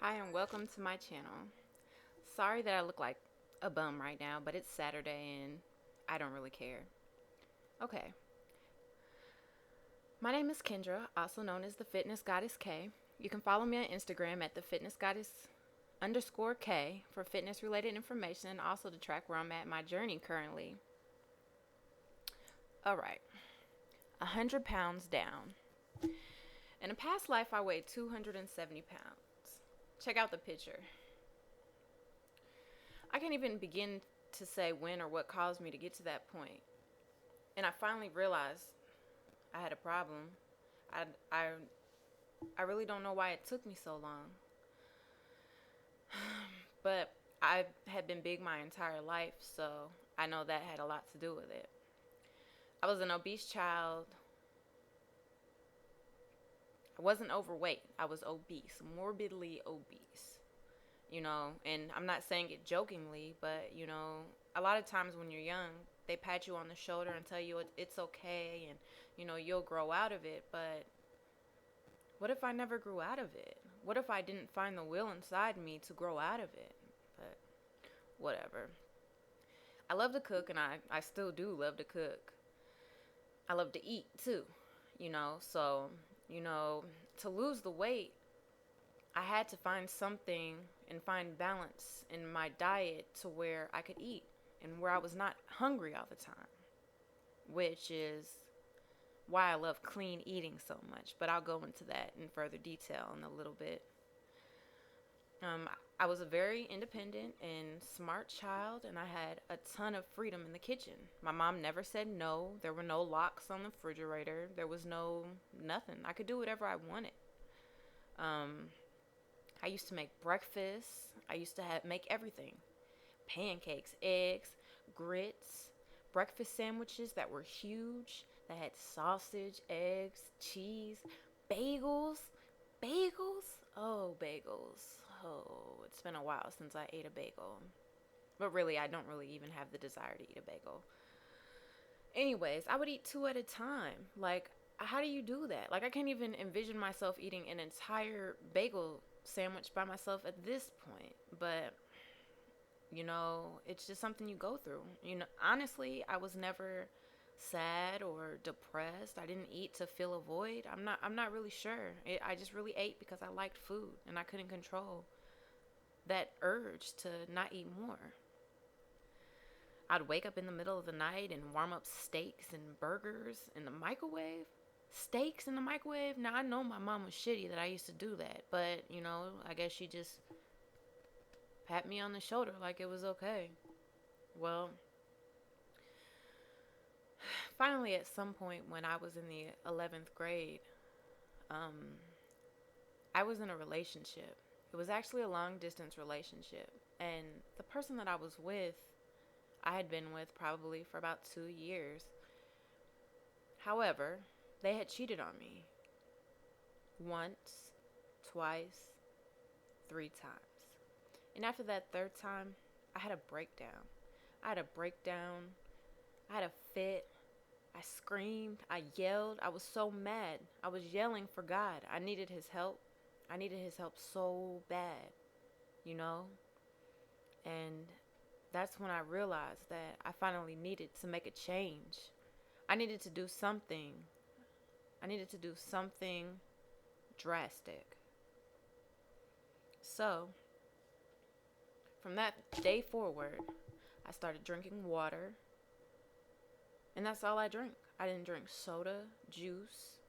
Hi and welcome to my channel. Sorry that I look like a bum right now, but it's Saturday and I don't really care. Okay, my name is Kendra, also known as the Fitness Goddess K. You can follow me on Instagram at the Fitness Goddess underscore K for fitness related information and also to track where I'm at in my journey currently. Alright, 100 pounds down. In a past life, I weighed 270 pounds. Check out the picture. I can't even begin to say when or what caused me to get to that point. And I finally realized I had a problem. I, I, I really don't know why it took me so long. But I had been big my entire life, so I know that had a lot to do with it. I was an obese child. I wasn't overweight. I was obese, morbidly obese. And I'm not saying it jokingly, but, a lot of times when you're young, they pat you on the shoulder and tell you it's okay and, you'll grow out of it. But what if I never grew out of it? What if I didn't find the will inside me to grow out of it? But whatever. I love to cook, and I still do love to cook. I love to eat too, so, you know, to lose the weight, I had to find something and find balance in my diet to where I could eat and where I was not hungry all the time, which is why I love clean eating so much. But I'll go into that in further detail in a little bit. I was a very independent and smart child, and I had a ton of freedom in the kitchen. My mom never said no. There were no locks on the refrigerator. There was no nothing. I could do whatever I wanted. Um, I used to make breakfast. I used to make everything: pancakes, eggs, grits, breakfast sandwiches that were huge, that had sausage, eggs, cheese, bagels. Bagels? Oh, bagels. Oh, it's been a while since I ate a bagel. But really, I don't really even have the desire to eat a bagel. Anyways, I would eat two at a time. Like, how do you do that? Like, I can't even envision myself eating an entire bagel sandwich by myself at this point. But, it's just something you go through. Honestly, I was never sad or depressed. I didn't eat to fill a void. I'm not really sure. I just really ate because I liked food and I couldn't control that urge to not eat more. I'd wake up in the middle of the night and warm up steaks and burgers in the microwave. Steaks in the microwave? Now, I know my mom was shitty that I used to do that, but, I guess she just pat me on the shoulder like it was okay. Well, finally, at some point when I was in the 11th grade, um, I was in a relationship. It was actually a long distance relationship. And the person that I was with, I had been with probably for about 2 years. However, they had cheated on me once, twice, three times. And after that third time, I had a breakdown. I had a breakdown. I had a fit. I screamed. I yelled. I was so mad. I was yelling for God. I needed His help. I needed His help so bad, you know? And that's when I realized that I finally needed to make a change. I needed to do something. I needed to do something drastic. So, from that day forward, I started drinking water. And that's all I drank. I didn't drink soda, juice.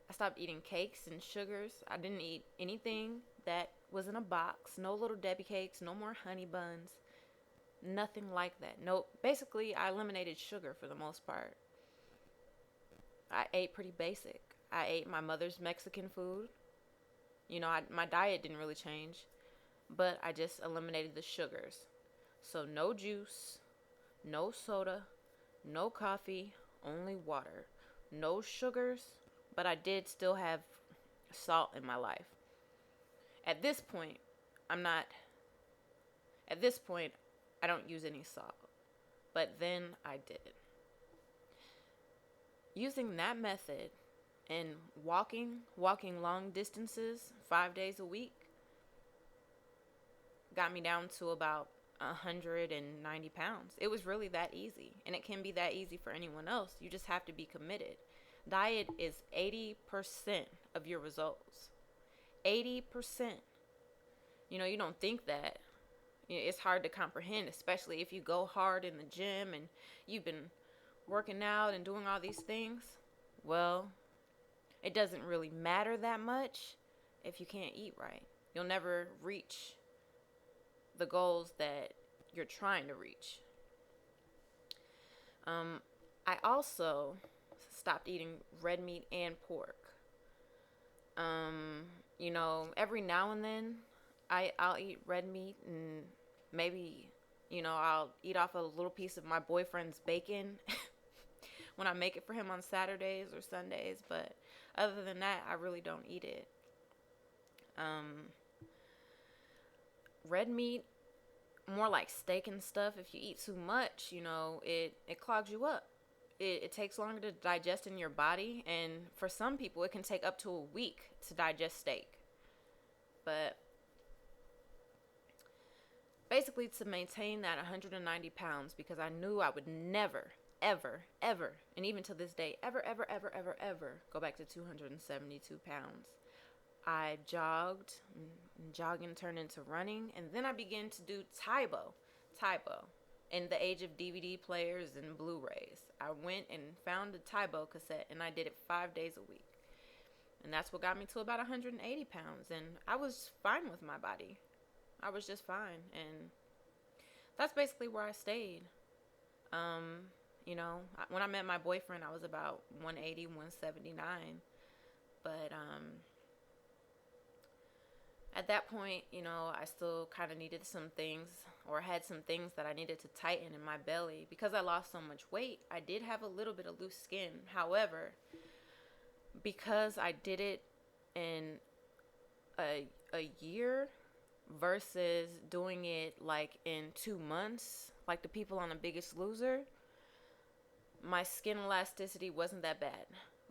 I stopped eating cakes and sugars. I didn't eat anything that was in a box. No little Debbie cakes, no more honey buns. Nothing like that. No, basically, I eliminated sugar for the most part. I ate pretty basic. I ate my mother's Mexican food. My diet didn't really change, but I just eliminated the sugars. So, no juice, no soda, no coffee, only water. No sugars, but I did still have salt in my life. At this point, I'm not, at this point, I don't use any salt. But then I did. Using that method And walking long distances 5 days a week got me down to about 190 pounds. It was really that easy. And it can be that easy for anyone else. You just have to be committed. Diet is 80% of your results. 80%. You don't think that. It's hard to comprehend, especially if you go hard in the gym and you've been working out and doing all these things. Well, it doesn't really matter that much if you can't eat right. You'll never reach the goals that you're trying to reach. I also stopped eating red meat and pork. Every now and then I'll eat red meat, and maybe, I'll eat off a little piece of my boyfriend's bacon when I make it for him on Saturdays or Sundays. But other than that, I really don't eat it. Red meat, more like steak and stuff. If you eat too much, it clogs you up. It takes longer to digest in your body, and for some people, it can take up to a week to digest steak. But basically, to maintain that 190 pounds, because I knew I would never, ever, ever, and even to this day, ever, ever, ever, ever, ever go back to 272 pounds. I jogged, and jogging turned into running, and then I began to do Taibo, in the age of DVD players and Blu-rays. I went and found a Taibo cassette, and I did it 5 days a week. And that's what got me to about 180 pounds, and I was fine with my body. I was just fine, and that's basically where I stayed. When I met my boyfriend, I was about 180, 179, but at that point, I still kind of needed some things, or had some things that I needed to tighten in my belly. Because I lost so much weight, I did have a little bit of loose skin. However, because I did it in a year versus doing it like in 2 months, like the people on The Biggest Loser, my skin elasticity wasn't that bad.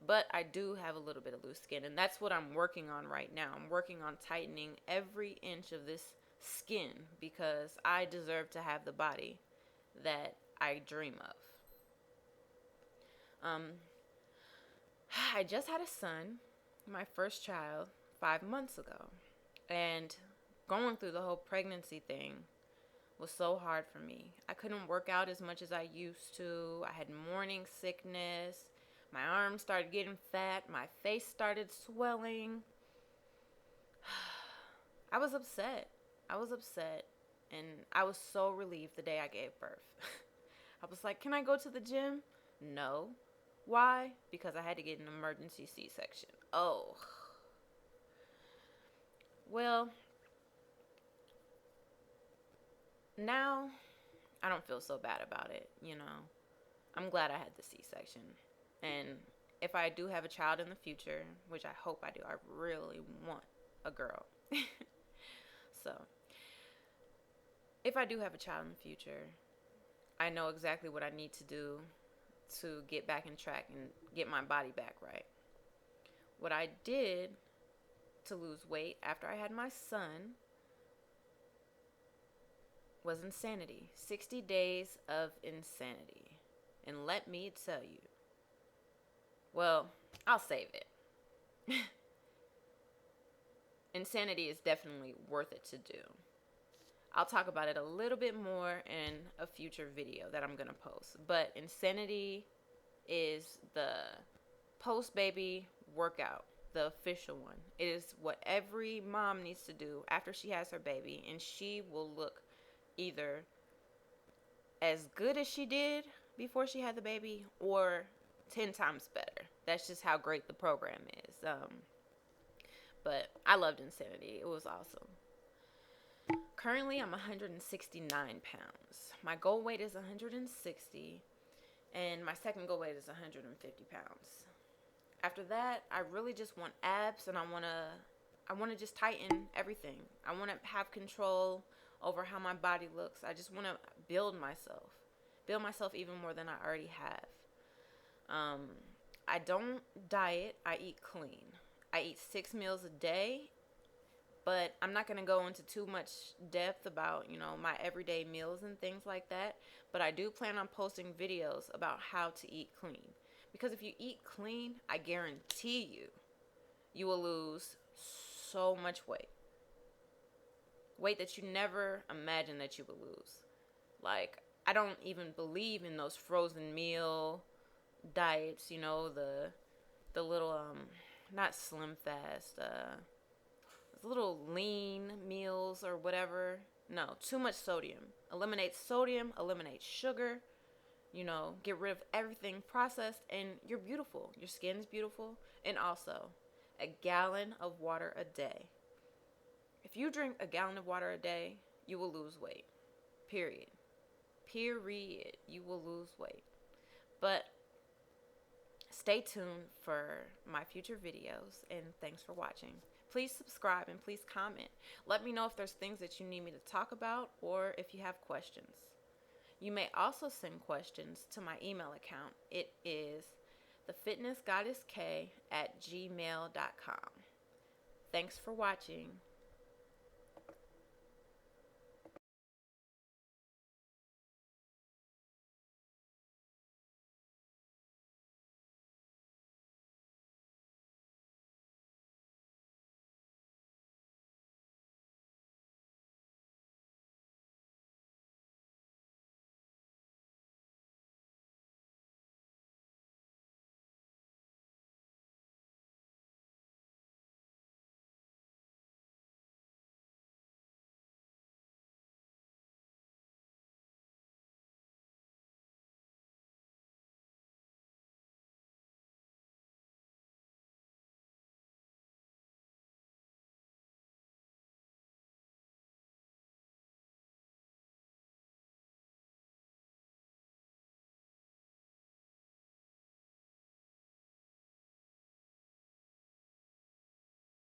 But I do have a little bit of loose skin, and that's what I'm working on right now. I'm working on tightening every inch of this skin, because I deserve to have the body that I dream of. I just had a son, my first child, 5 months ago. And going through the whole pregnancy thing was so hard for me. I couldn't work out as much as I used to. I had morning sickness. My arms started getting fat. My face started swelling. I was upset. And I was so relieved the day I gave birth. I was like, can I go to the gym? No. Why? Because I had to get an emergency C-section. Oh. Well, now I don't feel so bad about it, I'm glad I had the C-section. And if I do have a child in the future, which I hope I do, I really want a girl. So, if I do have a child in the future, I know exactly what I need to do to get back in track and get my body back right. What I did to lose weight after I had my son was insanity. 60 days of insanity. And let me tell you, well, I'll save it. Insanity is definitely worth it to do. I'll talk about it a little bit more in a future video that I'm going to post. But insanity is the post-baby workout, the official one. It is what every mom needs to do after she has her baby, and she will look either as good as she did before she had the baby or 10 times better. That's just how great the program is. But I loved Insanity. It was awesome. Currently, I'm 169 pounds. My goal weight is 160, and my second goal weight is 150 pounds. After that, I really just want abs, and I want to just tighten everything. I want to have control over how my body looks. I just want to build myself even more than I already have. I don't diet, I eat clean. I eat 6 meals a day, but I'm not going to go into too much depth about, my everyday meals and things like that. But I do plan on posting videos about how to eat clean. Because if you eat clean, I guarantee you will lose so much weight. Weight that you never imagined that you would lose. Like, I don't even believe in those frozen meal diets, the little not Slim Fast, little lean meals or whatever. No, too much sodium, eliminate sugar, get rid of everything processed, and you're beautiful. Your skin's beautiful. And also, a gallon of water a day. If you drink a gallon of water a day, you will lose weight. Period. Period. You will lose weight. But stay tuned for my future videos, and thanks for watching. Please subscribe and please comment. Let me know if there's things that you need me to talk about or if you have questions. You may also send questions to my email account. It is thefitnessgoddessk@gmail.com. Thanks for watching.